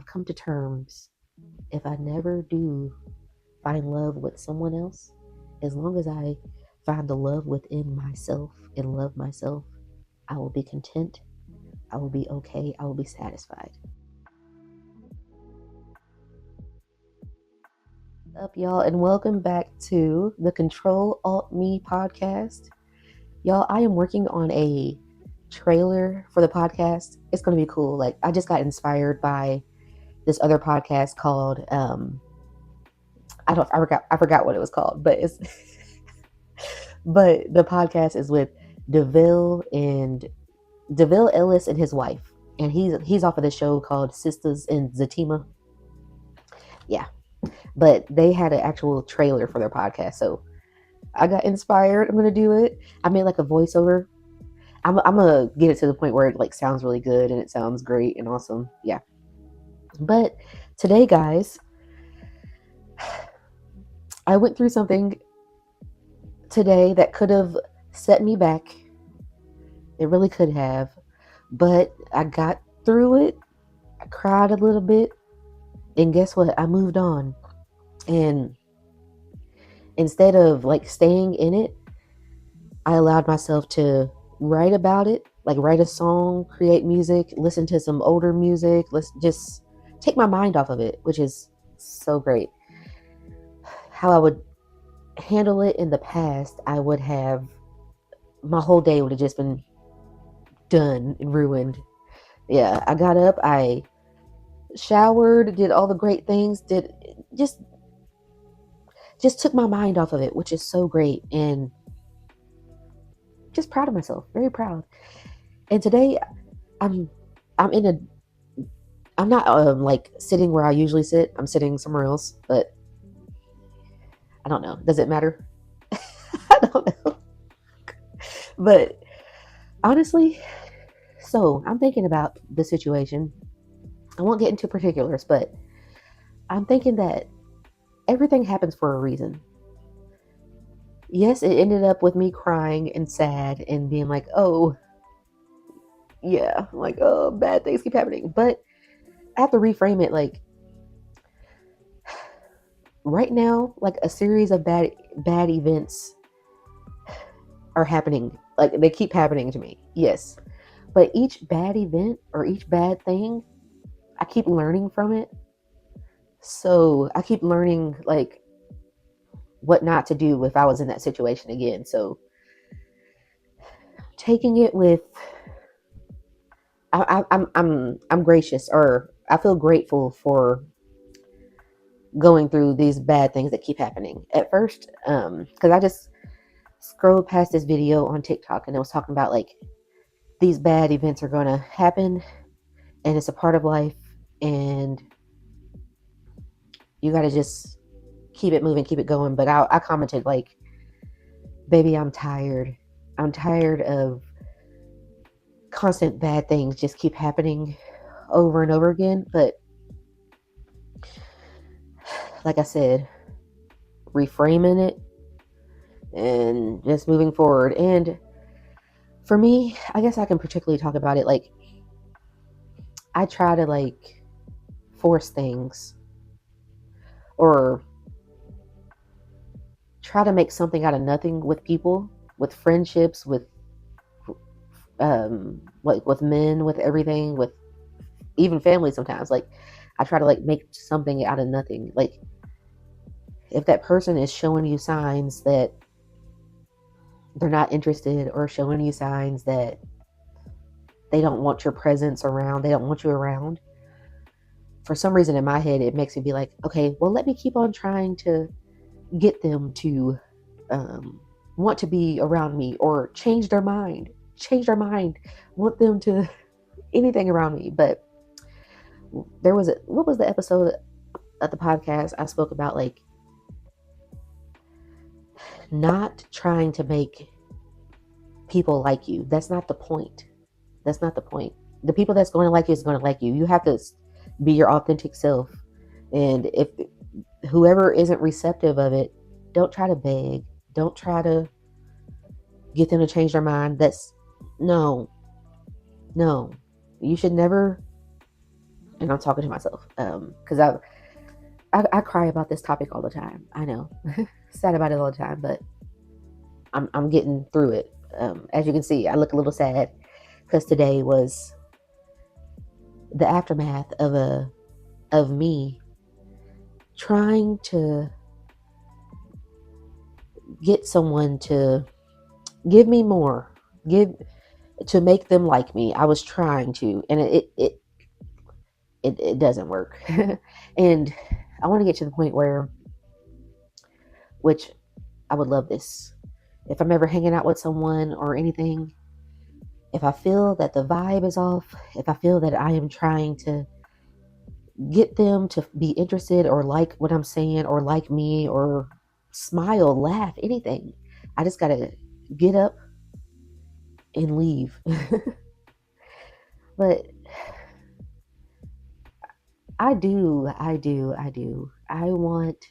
I've come to terms, if I never do find love with someone else, as long as I find the love within myself and love myself, I will be content. I will be okay. I will be satisfied. Up, y'all, and welcome back to the CTRL+ALT+ME podcast. Y'all, I am working on a trailer for the podcast. It's going to be cool. Like, I just got inspired by this other podcast called I forgot what it was called, but it's but the podcast is with DeVille Ellis and his wife, and he's off of the show called Sisters in Zatima. Yeah, but they had an actual trailer for their podcast, so I got inspired. I'm gonna do it. I made like a voiceover. I'm gonna get it to the point where it like sounds really good and it sounds great and awesome. Yeah. But today, guys, I went through something today that could have set me back. It really could have, but I got through it. I cried a little bit, and guess what? I moved on. And instead of like staying in it, I allowed myself to write about it, like write a song, create music, listen to some older music. Let's just take my mind off of it, which is so great. How I would handle it in the past, I would have, my whole day would have just been done and ruined. Yeah, I got up, I showered, did all the great things, did just took my mind off of it, which is so great, and just proud of myself, very proud. And today I'm not like sitting where I usually sit. I'm sitting somewhere else, but I don't know. Does it matter? I don't know. But honestly, so I'm thinking about the situation. I won't get into particulars, but I'm thinking that everything happens for a reason. Yes, it ended up with me crying and sad and being like, oh, yeah, like, oh, bad things keep happening. But I have to reframe it like, right now, like a series of bad events are happening. Like, they keep happening to me. Yes. But each bad event or each bad thing, I keep learning from it. So I keep learning like what not to do if I was in that situation again. So taking it with, I'm gracious, or I feel grateful for going through these bad things that keep happening. At first, because I just scrolled past this video on TikTok and it was talking about like these bad events are going to happen and it's a part of life and you got to just keep it moving, keep it going. But I commented like, baby, I'm tired. I'm tired of constant bad things just keep happening over and over again. But like I said, reframing it and just moving forward. And for me, I guess I can particularly talk about it. Like, I try to like force things or try to make something out of nothing with people, with friendships, with like with men, with everything, with even family sometimes. Like, I try to like make something out of nothing. Like, if that person is showing you signs that they're not interested or showing you signs that they don't want your presence around, they don't want you around, for some reason in my head, it makes me be like, okay, well, let me keep on trying to get them to want to be around me or change their mind, want them to anything around me. But there was what was the episode of the podcast I spoke about, like, not trying to make people like you. That's not the point. The people that's going to like you is going to like you. You have to be your authentic self. And if whoever isn't receptive of it, don't try to beg. Don't try to get them to change their mind. That's no. You should never and I'm talking to myself because I cry about this topic all the time. I know, sad about it all the time, but I'm getting through it. As you can see, I look a little sad because today was the aftermath of me trying to get someone to give me more, give to make them like me. I was trying to, and it doesn't work. And I want to get to the point where, which I would love this, if I'm ever hanging out with someone or anything, if I feel that the vibe is off, if I feel that I am trying to get them to be interested or like what I'm saying or like me or smile, laugh, anything, I just gotta get up and leave. But I do. I want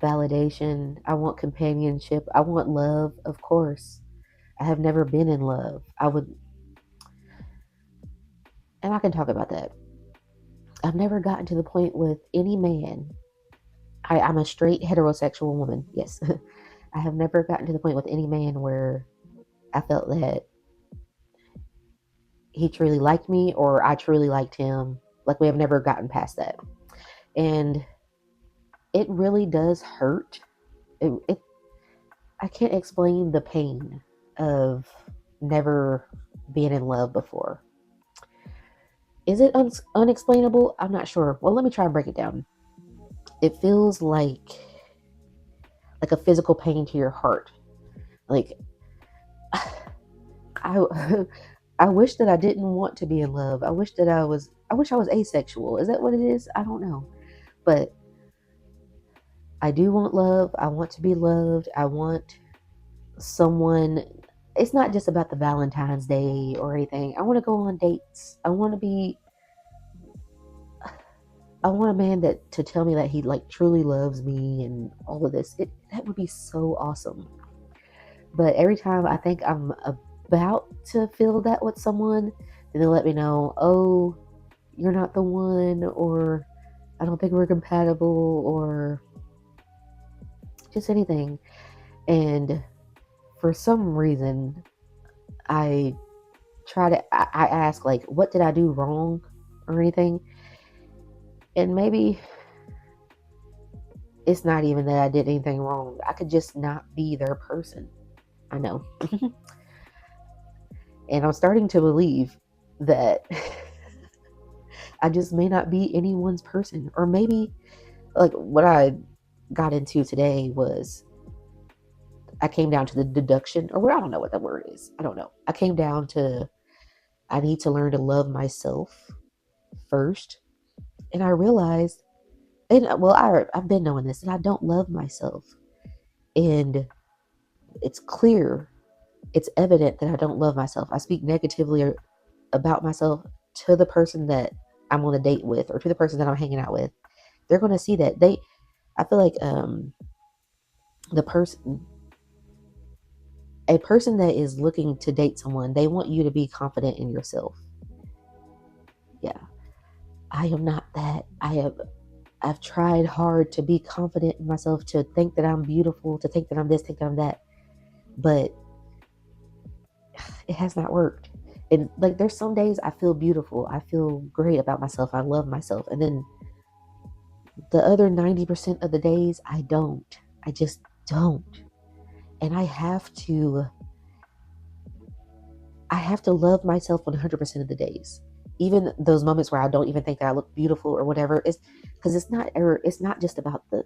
validation. I want companionship. I want love, of course. I have never been in love. And I can talk about that. I've never gotten to the point with any man. I'm a straight heterosexual woman. Yes. I have never gotten to the point with any man where I felt that he truly liked me or I truly liked him. Like, we have never gotten past that. And it really does hurt. I can't explain the pain of never being in love before. Is it unexplainable? I'm not sure. Well, let me try and break it down. It feels like a physical pain to your heart. Like, I wish that I didn't want to be in love. I wish I was asexual. Is that what it is? I don't know. But I do want love. I want to be loved. I want someone. It's not just about the Valentine's Day or anything. I want to go on dates. I want a man to tell me that he like truly loves me and all of this. That would be so awesome. But every time I think I'm about to feel that with someone, then they'll let me know, oh, you're not the one, or I don't think we're compatible, or just anything. And for some reason, I ask, like, what did I do wrong or anything? And maybe it's not even that I did anything wrong. I could just not be their person. I know. And I'm starting to believe that I just may not be anyone's person. Or maybe, like, what I got into today was, I came down to the deduction, or I don't know what that word is. I don't know. I came down to, I need to learn to love myself first. And I realized, and well, I've been knowing this, and I don't love myself. And it's clear, it's evident that I don't love myself. I speak negatively about myself to the person that I'm on a date with, or to the person that I'm hanging out with. They're going to see that. I feel like a person that is looking to date someone, they want you to be confident in yourself. Yeah. I am not that. I've tried hard to be confident in myself, to think that I'm beautiful, to think that I'm this, think that I'm that. But it has not worked. And like, there's some days I feel beautiful. I feel great about myself. I love myself. And then the other 90% of the days, I don't. I just don't. And I have to love myself 100% of the days. Even those moments where I don't even think that I look beautiful or whatever. It's because it's not just about the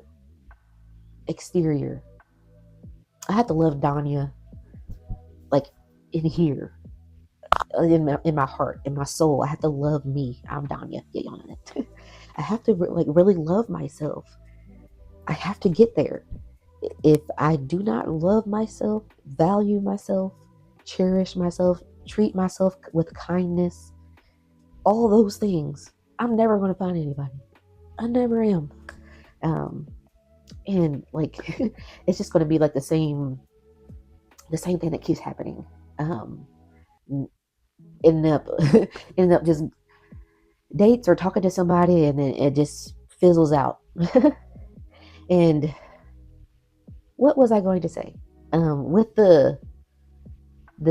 exterior. I have to love Danya, like, in here, in my heart, in my soul. I have to love me. I'm Danya. Yeah, y'all know that. I have to really love myself. I have to get there. If I do not love myself, value myself, cherish myself, treat myself with kindness, all those things, I'm never going to find anybody. I never am. And like, it's just going to be like the same thing that keeps happening. Ending up just dates or talking to somebody and then it just fizzles out. And what was I going to say? With the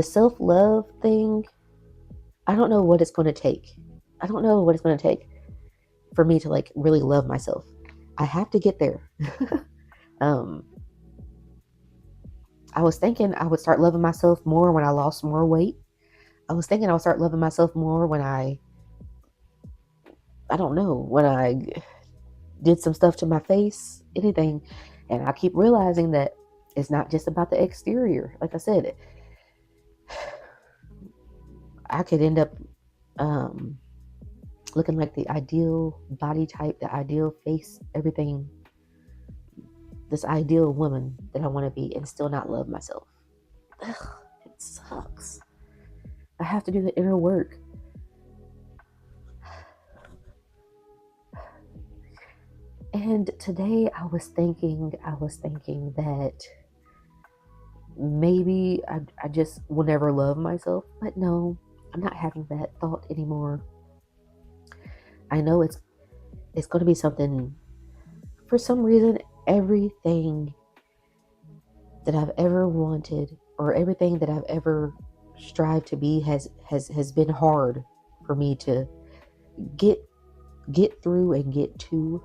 self-love thing, I don't know what it's going to take. I don't know what it's going to take for me to like really love myself. I have to get there. um, I was thinking I would start loving myself more when I lost more weight. I was thinking I would start loving myself more when I don't know, when I did some stuff to my face, anything. And I keep realizing that it's not just about the exterior. Like I said, I could end up looking like the ideal body type, the ideal face, everything, this ideal woman that I want to be, and still not love myself. Ugh, it sucks. I have to do the inner work. And today I was thinking that maybe I just will never love myself. But no, I'm not having that thought anymore. I know it's going to be something. For some reason, everything that I've ever wanted or everything that I've ever strived to be has been hard for me to get through and get to.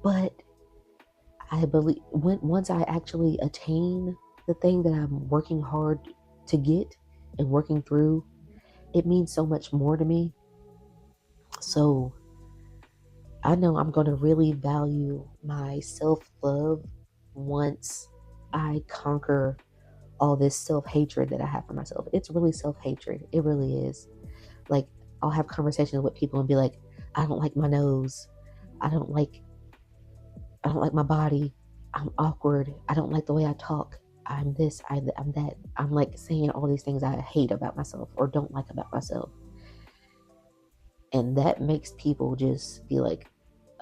But I believe once I actually attain the thing that I'm working hard to get and working through, it means so much more to me. So I know I'm going to really value my self-love once I conquer all this self-hatred that I have for myself. It's really self-hatred. It really is. Like, I'll have conversations with people and be like, I don't like my nose. I don't like my body. I'm awkward. I don't like the way I talk. I'm this, I'm that. I'm like saying all these things I hate about myself or don't like about myself. And that makes people just be like,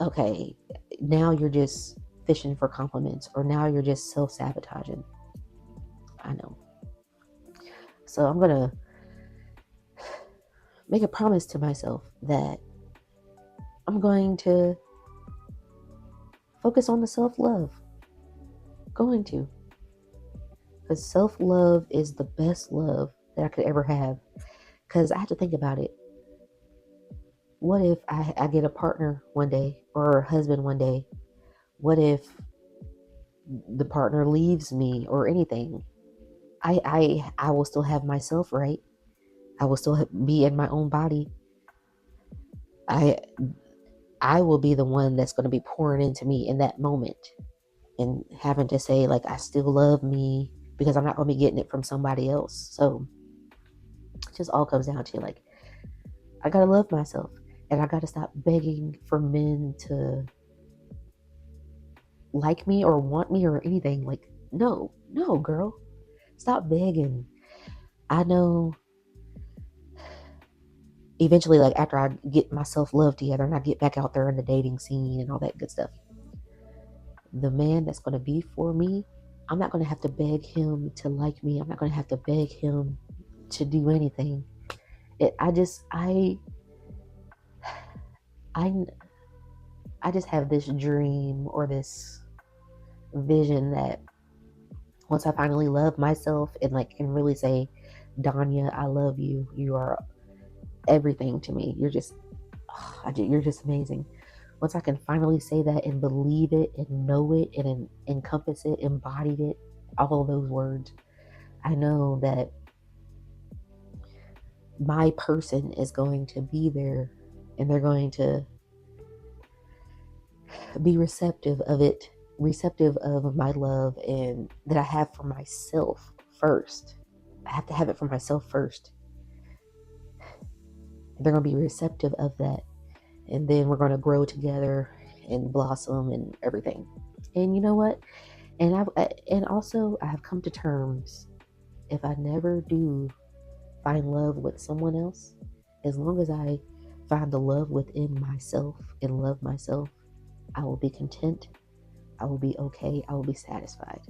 okay, now you're just fishing for compliments, or now you're just self-sabotaging. I know. So I'm going to make a promise to myself that I'm going to focus on the self-love. Going to. Because self-love is the best love that I could ever have. Because I have to think about it. What if I get a partner one day or a husband one day? What if the partner leaves me or anything? I will still have myself, right? I will still be in my own body. I will be the one that's going to be pouring into me in that moment and having to say, like, I still love me, because I'm not going to be getting it from somebody else. So it just all comes down to, like, I got to love myself, and I got to stop begging for men to like me or want me or anything. Like, no, girl, stop begging. I know eventually, like, after I get my self-love together and I get back out there in the dating scene and all that good stuff, the man that's going to be for me, I'm not going to have to beg him to like me. I'm not going to have to beg him to do anything. I just have this dream or this vision that once I finally love myself and really say, Danya, I love you. You are everything to me. You're just amazing. Once I can finally say that and believe it and know it and encompass it, embody it, all of those words, I know that my person is going to be there and they're going to be receptive of it, receptive of my love and that I have for myself first. I have to have it for myself first. They're going to be receptive of that. And then we're going to grow together and blossom and everything. And you know what? And also I have come to terms, if I never do find love with someone else, as long as I find the love within myself and love myself, I will be content. I will be okay. I will be satisfied.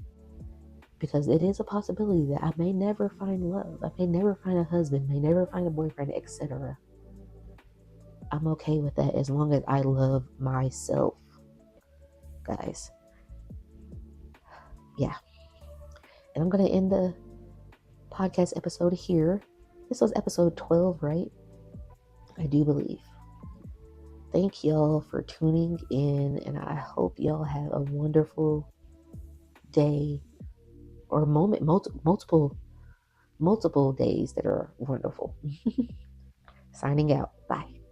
Because it is a possibility that I may never find love. I may never find a husband, may never find a boyfriend, etc. I'm okay with that as long as I love myself, guys. Yeah. And I'm going to end the podcast episode here. This was episode 12, right? I do believe. Thank y'all for tuning in, and I hope y'all have a wonderful day or moment, multiple days that are wonderful. Signing out. Bye.